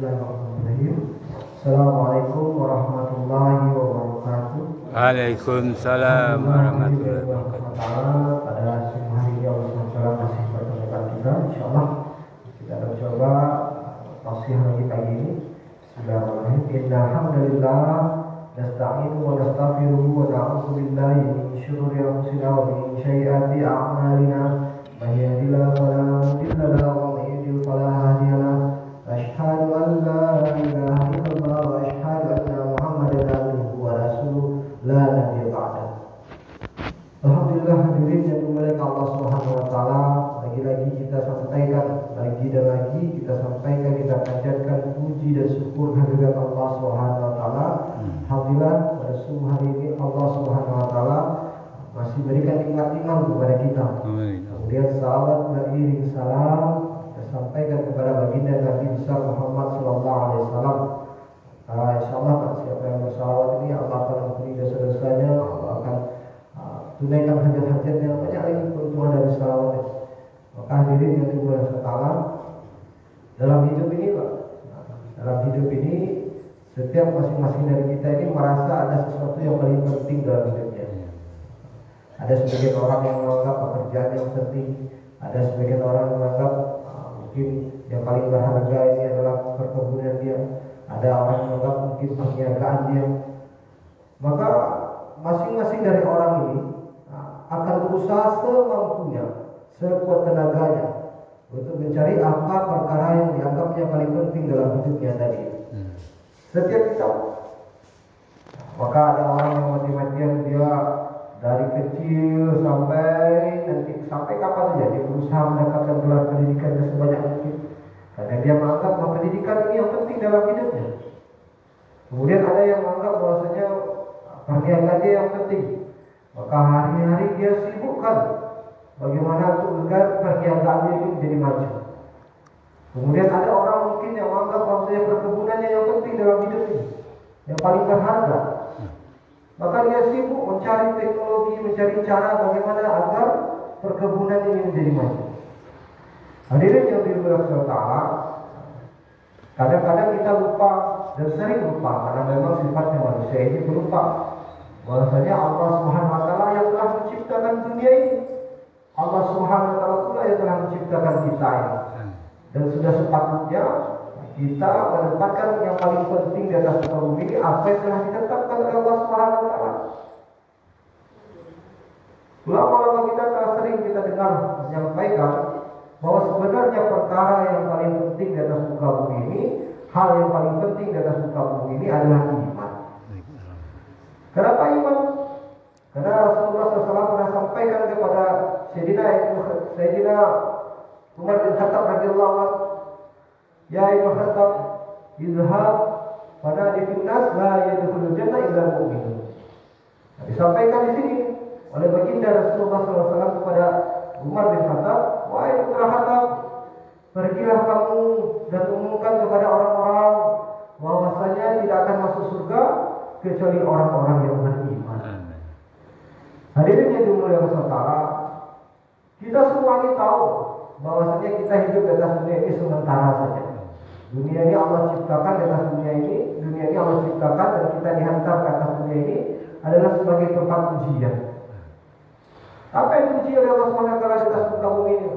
Bismillahirrahmanirrahim. Assalamualaikum warahmatullahi wabarakatuh. Waalaikumsalam warahmatullahi wabarakatuh. Pada siang hari ini Allah SWT masih bertemukan kita. Insyaallah kita akan coba tausiah lagi pagi ini. Bismillahirrahmanirrahim. Innalhamdulillah nasta'inu wa nastaghfiruhu wa na'udzu billahi min syururi anfusina wa min sayyiati a'malina. May yahdihillahu fala mudilla lahu wa may yudlil fala hadiya lahu. Asyhadu an la ilaha illallah wa asyhadu anna Muhammadan abduhu wa rasuluh la nabiyya ba'da. Alhamdulillah hadirin yang dimuliakan Allah Subhanahu wa taala, lagi-lagi kita sampaikan, lagi dan lagi kita sampaikan, kita panjatkan puji dan syukur kehadirat Allah Subhanahu wa taala. Alhamdulillah pada subuh hari ini Allah Subhanahu wa taala masih berikan nikmat-nikmat kepada kita. Kemudian salawat beriring salam sampaikan kepada baginda Nabi besar Muhammad sallallahu alaihi wasallam. Insyaallah siapa yang bersalawat ini Allah akan ampuni dosa-dosanya, Allah akan tunaikan hajat-hajatnya, banyak lagi keuntungan dari salawat. Maka hadirin yang dimuliakan Allah, dalam hidup ini Pak, dalam hidup ini setiap masing-masing dari kita ini merasa ada sesuatu yang paling penting dalam hidupnya. Ada sebagian orang yang menganggap pekerjaan yang penting, ada sebagian orang yang menganggap mungkin yang paling berharga ini adalah perkebunan dia, ada orang yang menganggap mungkin perniagaan dia. Maka masing-masing dari orang ini akan berusaha semampunya, sekuat tenaganya untuk mencari apa perkara yang dianggapnya paling penting dalam hidupnya tadi. Setiap kita, maka ada orang yang mati-matian dia dari kecil sampai kapan saja dia berusaha mendapatkan gelar pendidikan sebanyak mungkin, karena dia menganggap bahwa pendidikan ini yang penting dalam hidupnya. Kemudian ada yang menganggap bahwasanya perniagaan dia yang penting, maka hari-hari dia sibukkan bagaimana untuk agar perniagaannya itu menjadi maju. Kemudian ada orang mungkin yang menganggap bahwasanya perkebunannya yang penting dalam hidup ini, yang paling berharga. Maka dia sibuk mencari teknologi, mencari cara bagaimana agar perkebunan ini menjadi maju. Hadirin yang dimuliakan Allah, kadang-kadang kita lupa dan sering lupa karena memang sifatnya manusia ini berlupa bahwasanya Allah Subhanahu wa taala yang telah menciptakan dunia ini. Allah Subhanahu wa taala pula yang telah menciptakan kita ini. Dan sudah sepatutnya kita menempatkan yang paling penting di atas muka bumi ini apa yang telah ditetapkan oleh Allah Subhanahu wa taala. Ulama-ulama kita telah sering kita dengar menyampaikan bahwa sebenarnya perkara yang paling penting di atas muka bumi ini, hal yang paling penting di atas muka bumi ini adalah iman. Kenapa iman? Karena Rasulullah SAW pernah sampaikan kepada Sayyidina Umar bin Khattab radhiyallahu anhu, ya Ibnu Khattab, izhab pada difinnas la yadkhulul jannah illa mu'min. Disampaikan di sini oleh baginda Rasulullah SAW kepada Umar bin Khattab, wahai putra Khattab, pergilah kamu dan umumkan kepada orang-orang bahwasanya tidak akan masuk surga kecuali orang-orang yang beriman. Hadirin yang dimuliakan Allah, kita semua ini tahu bahwasanya kita hidup di atas dunia ini sementara saja. Dunia ini Allah ciptakan, di atas dunia ini Allah ciptakan dan kita dihantar ke atas dunia ini adalah sebagai tempat ujian. Apa yang diuji oleh Allah SWT di atas muka bumi ini?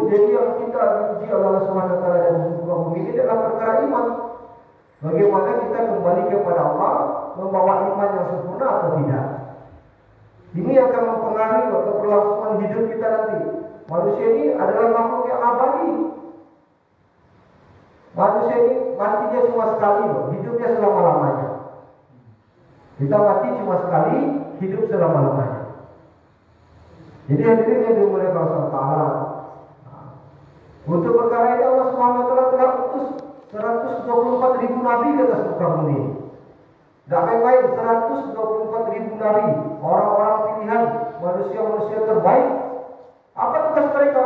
Jadi yang kita diuji oleh Allah SWT di atas muka bumi ini adalah perkara iman. Bagaimana kita kembali kepada Allah, membawa iman yang sempurna atau tidak. Ini akan mempengaruhi keberlangsungan hidup kita nanti. Manusia ini adalah makhluk yang abadi. Manusia ini matinya cuma sekali, hidupnya selama-lamanya. Kita mati cuma sekali, hidup selama-lamanya. Jadi hadirin yang dimuliakan Allah Ta'ala, untuk perkara ini Allah Subhanahu wa taala telah utus 124.000 nabi ke atas muka bumi. Tidak main-main, 124.000 nabi, orang-orang pilihan, manusia-manusia terbaik. Apa tugas mereka?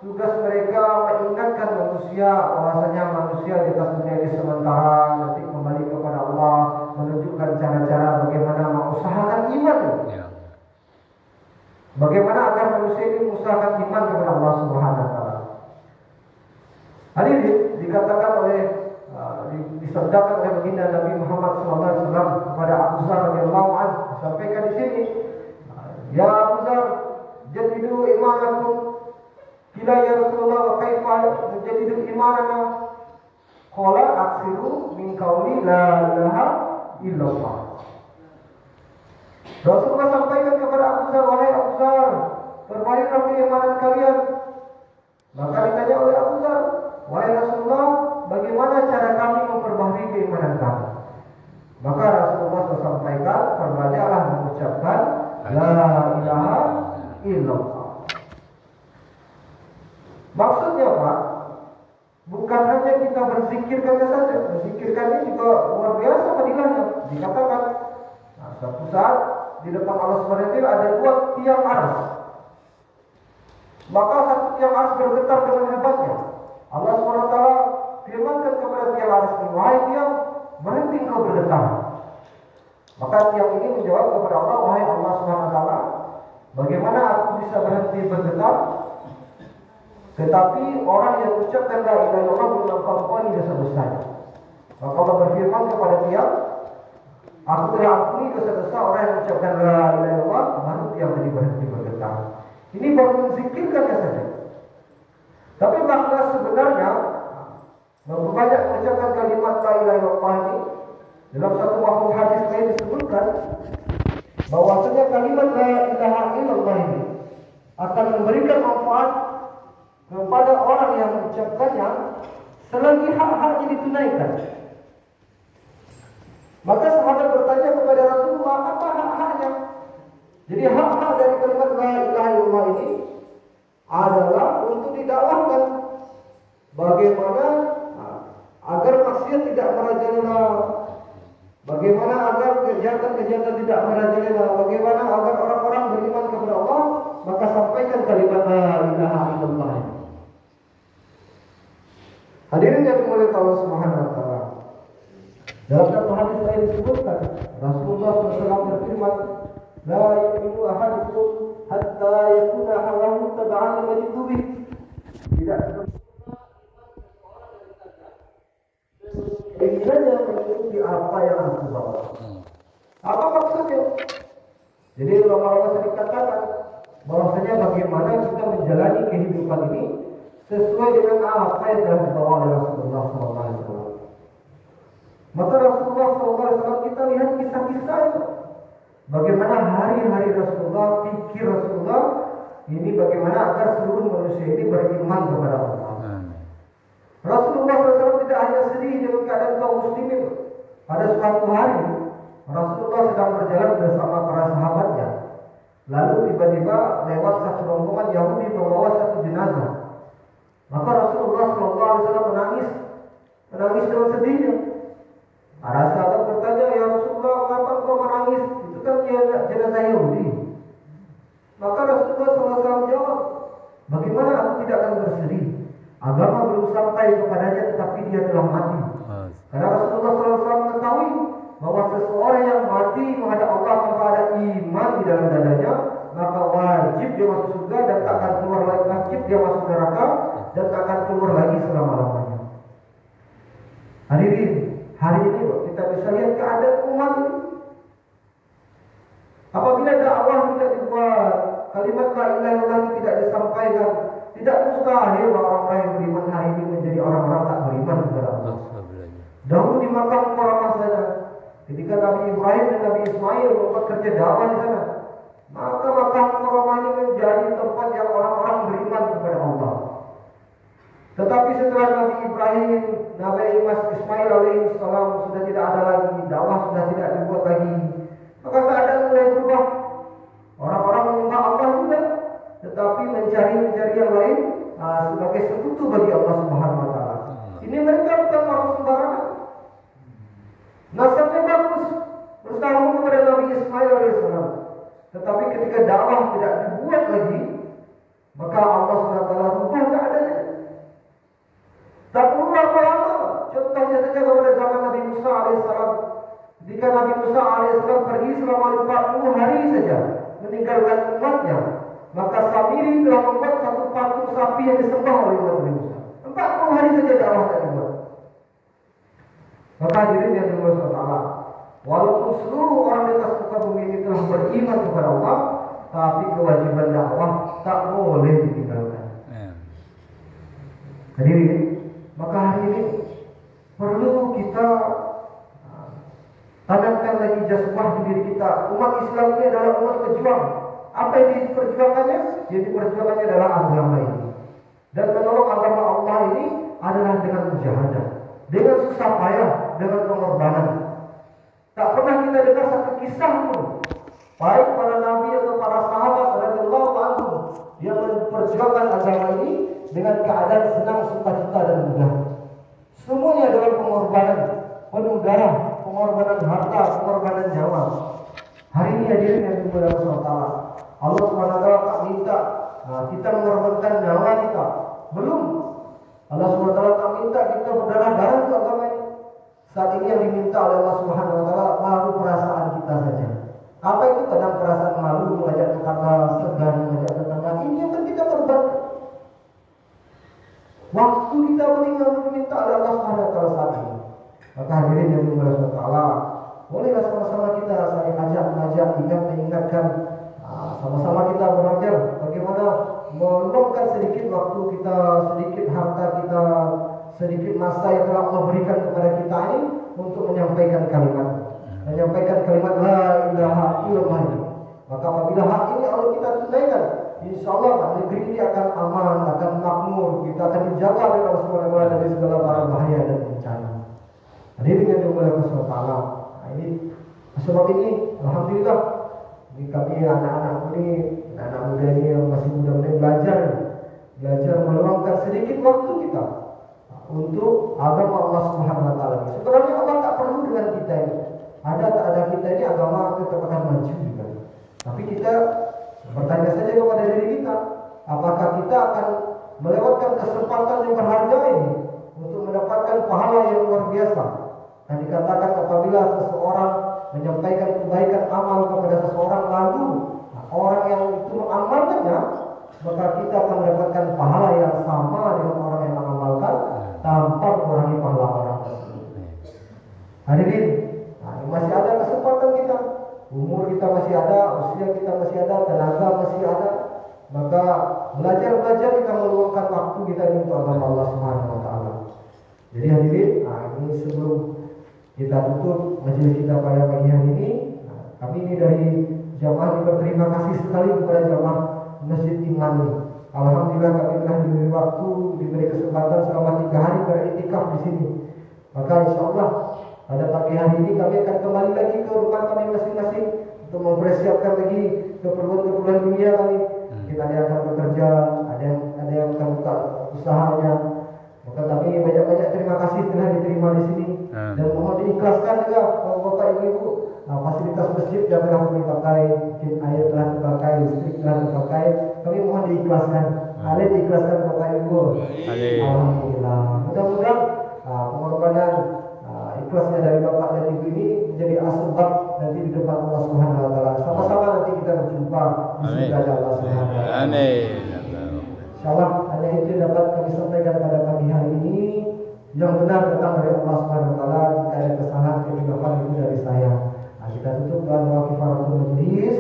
Tugas mereka mengingatkan manusia bahwasanya manusia di atas dunia ini sementara, nanti kembali kepada Allah, menunjukkan cara-cara bagaimana mengusahakan iman. Bagaimana agar manusia ini mengusahakan iman kepada Allah Subhanahu wa taala. Hadirin, dikatakan oleh disabdakan oleh baginda Nabi Muhammad SAW kepada Abu Dzar radhiyallahu anhu, sampaikan di sini, ya Abu Dzar, jadidu imanakum. Qila ya Rasulullah wa kaifa jadidu imanana? Qala aksiru min qauli la ilaha illallah. Rasulullah sampaikan kepada Abu Dzar, wahai Abu Dzar, perbaikilah keimanan kalian. Maka ditanya oleh Abu Dzar, wahai Rasulullah, bagaimana cara kami memperbaharui keimanan kami? Maka Rasulullah sampaikan, perbanyaklah mengucapkan la ilaha illallah. Maksudnya Pak, bukan hanya kita berzikirkannya saja. Berzikirkannya juga luar biasa fadilahnya. Dikatakan, suatu saat di depan Allah SWT ada 2 tiang aras. Maka satu tiang aras bergetar dengan hebatnya. Allah SWT firmankan kepada tiang aras ini, wahai tiang, berhenti engkau bergetar. Maka tiang ini menjawab kepada Allah, wahai Allah SWT, bagaimana aku bisa berhenti bergetar? Tetapi orang yang ucapkan la ilaha illallah belum mengampuni dosa-dosanya. Maka Allah berfirman kepada tiang, aku telah ampuni dosa-dosa orang yang mengucapkan la ilaha illallah, baru tiang tadi berhenti bergetar. Ini baru menzikirkannya saja. Tapi makna sebenarnya memperbanyak mengucapkan kalimat la ilaha illallah ini, dalam satu mafhum hadis lain disebutkan bahwasanya kalimat la ilaha illallah ini akan memberikan manfaat kepada orang yang mengucapkannya selagi hak-haknya ditunaikan. Maka sahabat bertanya kepada Rasulullah, apa hak-haknya? Jadi hak-hak dari kalimat la ilaha illallah ini adalah untuk didakwahkan. Bagaimana agar maksiat tidak merajalela, bagaimana agar kejahatan-kejahatan tidak merajalela, bagaimana agar orang-orang beriman kepada Allah, maka sampaikan kalimat la ilaha illallah. Hadirin yang dimuliakan Allah Subhanahu wa taala. Dalam satu hadis lain disebutkan, Rasulullah SAW berfirman, la yu'minu ahadukum hatta yakuna hawahu tab'an lima jitubi. Tidak keinginannya mengikuti apa yang aku bawa. Apa maksudnya? Jadi ulama-ulama sering katakan bahwasanya bagaimana kita menjalani kehidupan ini sesuai dengan apa yang telah dibawa oleh Rasulullah SAW. Maka Rasulullah SAW kita lihat kisah-kisah itu. Bagaimana hari-hari Rasulullah, pikir Rasulullah ini bagaimana agar seluruh manusia ini beriman kepada Allah. Rasulullah SAW tidak hanya sedih dengan keadaan kaum muslimin. Pada suatu hari Rasulullah sedang berjalan bersama para sahabatnya. Lalu tiba-tiba lewat satu rombongan Yahudi membawa satu jenazah. Maka Rasulullah SAW menangis dengan sedihnya. Para sahabat bertanya, ya Rasulullah, kenapa engkau menangis? Itu kan jenazah Yahudi. Maka Rasulullah SAW jawab, bagaimana aku tidak akan bersedih? Agama belum sampai kepadanya, tetapi dia telah mati. Karena Rasulullah SAW mengetahui bahwa seseorang yang mati menghadap Allah tanpa ada iman di dalam dadanya, maka wajib dia masuk surga dan tak akan keluar lagi, wajib dia masuk neraka dan tak akan keluar lagi selama-lamanya. Hadirin, hari ini kita bisa lihat keadaan umat ini. Apabila dakwah tidak dibuat, kalimat la ilaha illallah tidak disampaikan, tidak mustahil orang-orang yang beriman hari ini menjadi orang-orang tak beriman kepada Allah. Dahulu di Makkah Mukarramah sana, ketika Nabi Ibrahim dan Nabi Ismail membuat kerja dakwah di sana, maka Makkah Mukarramah ini menjadi tempat yang orang-orang beriman kepada Allah. Tetapi setelah Nabi Ibrahim, Nabi Ismail alaihissalam sudah tidak ada lagi, dakwah sudah tidak dibuat lagi, maka keadaan mulai berubah. Orang-orang menyembah Allah juga, tetapi mencari yang lain sebagai sekutu bagi Allah Subhanahu wa taala. Ini mereka bukan orang sembarangan. Nasabnya bagus, bersambung kepada Nabi Ismail alaihissalam. Tetapi ketika dakwah tidak dibuat lagi, maka Allah Subhanahu wa taala rubah keadaannya. Tak perlu lama-lama. Contohnya saja kepada zaman Nabi Musa alaihissalam. Ketika Nabi Musa alaihissalam pergi selama 40 hari saja meninggalkan umatnya, maka Samiri telah membuat satu patung sapi yang disembah oleh Nabi Musa. 40 hari saja dakwah tak dibuat. Maka hadirin yang dimuliakan Allah, walaupun seluruh orang di atas muka bumi ini telah beriman kepada Allah, tapi kewajiban dakwah tak boleh ditinggalkan. Hadirin, maka hari ini perlu kita tanamkan lagi jazbah di diri kita. Umat Islam ini adalah umat pejuang. Apa yang diperjuangkannya? Yang diperjuangkannya adalah agama ini. Dan menolong agama Allah ini adalah dengan mujahadah, dengan susah payah, dengan pengorbanan. Tak pernah kita dengar satu kisah pun, baik para nabi atau para sahabat radhiyallahu anhum yang memperjuangkan agama ini dengan keadaan senang, sukacita dan mudah. Semuanya adalah pengorbanan, penuh darah, pengorbanan harta, pengorbanan nyawa. Hari ini hadirin yang dimuliakan Allah, Allah SWT tak minta kita mengorbankan nyawa kita. Belum. Allah SWT tak minta kita berdarah-darah untuk agama ini. Saat ini yang diminta oleh Allah SWT baru perasaan kita saja. Apa itu? Kadang perasaan malu, mengajak tetangga, segan, mengajak tetangga. Ini yang kita korbankan. Waktu kita meninggal diminta oleh Allah SWT saat ini. Maka hadirin yang dimuliakan Allah, bolehlah sama-sama kita saling mengajak, mengingatkan, sama-sama kita belajar bagaimana meluangkan sedikit waktu kita, sedikit harta kita, sedikit masa yang telah Allah berikan kepada kita ini untuk menyampaikan kalimat la ilaha illallah. Maka apabila hak ini Allah kita tunaikan, insya Allah negeri ini akan aman, akan makmur, kita akan dijaga oleh Allah SWT dari segala bara bahaya dan bencana. Hadirin yang dimuliakan Allah, ini sebab ini alhamdulillah ini kami anak-anak muda ini yang masih muda-muda belajar meluangkan sedikit waktu kita untuk agama Allah Subhanahu wa taala. Sebenarnya Allah tak perlu dengan kita ini. Ada tak ada kita ini agama tetap akan maju juga. Tapi kita bertanya saja kepada diri kita, apakah kita akan melewatkan kesempatan yang berharga ini untuk mendapatkan pahala yang luar biasa? Dan dikatakan apabila seseorang menyampaikan kebaikan amal kepada seseorang lalu orang yang itu mengamalkannya, maka kita akan mendapatkan pahala yang sama dengan orang yang mengamalkan tanpa mengurangi pahala orang tersebut. Hadirin, masih ada kesempatan kita, umur kita masih ada, usia kita masih ada, tenaga masih ada. Maka belajar kita meluangkan waktu kita ini untuk agama Allah Subhanahu wa taala. Jadi hadirin, ini sebelum kita tutup majelis kita pada pagi hari ini, kami ini dari jamaah ini berterima kasih sekali kepada jamaah Masjid Iman ini. Alhamdulillah kami telah diberi waktu, diberi kesempatan selama 3 hari beriktikaf di sini. Maka insya Allah pada pagi hari ini kami akan kembali lagi ke rumah kami masing-masing untuk mempersiapkan lagi keperluan dunia kami. Kita ada yang akan bekerja, ada yang akan buka usahanya. Maka kami banyak-banyak terima kasih telah diterima di sini. Dan mohon diikhlaskan juga Bapak Ibu-ibu, fasilitas masjid yang telah kami pakai, mungkin air telah dipakai, listrik telah dipakai, kami mohon diikhlaskan. Ada diikhlaskan Bapak Ibu. Alhamdulillah. Mudah-mudahan pengorbanan ikhlasnya dari Bapak dan Ibu ini menjadi asbab nanti di depan Allah Subhanahu wa taala. Sama-sama nanti kita berjumpa di surga Allah Subhanahu wa taala. Amin. Insyaallah hanya itu dapat kami sampaikan pada pagi hari ini. Yang benar datang dari Allah Subhanahu wa taala. Jika ada kesalahan kehilafan itu dari saya. Kita tutup dengan kifaratul majlis.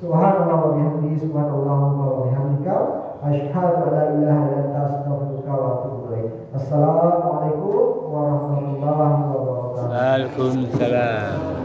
Subhanallah wa bihamdihi, subhanallah wa bihamdika, asyhadu an la ilaha illa anta, astaghfiruka wa atubu ilaik. Assalamualaikum warahmatullahi wabarakatuh. Waalaikumsalam.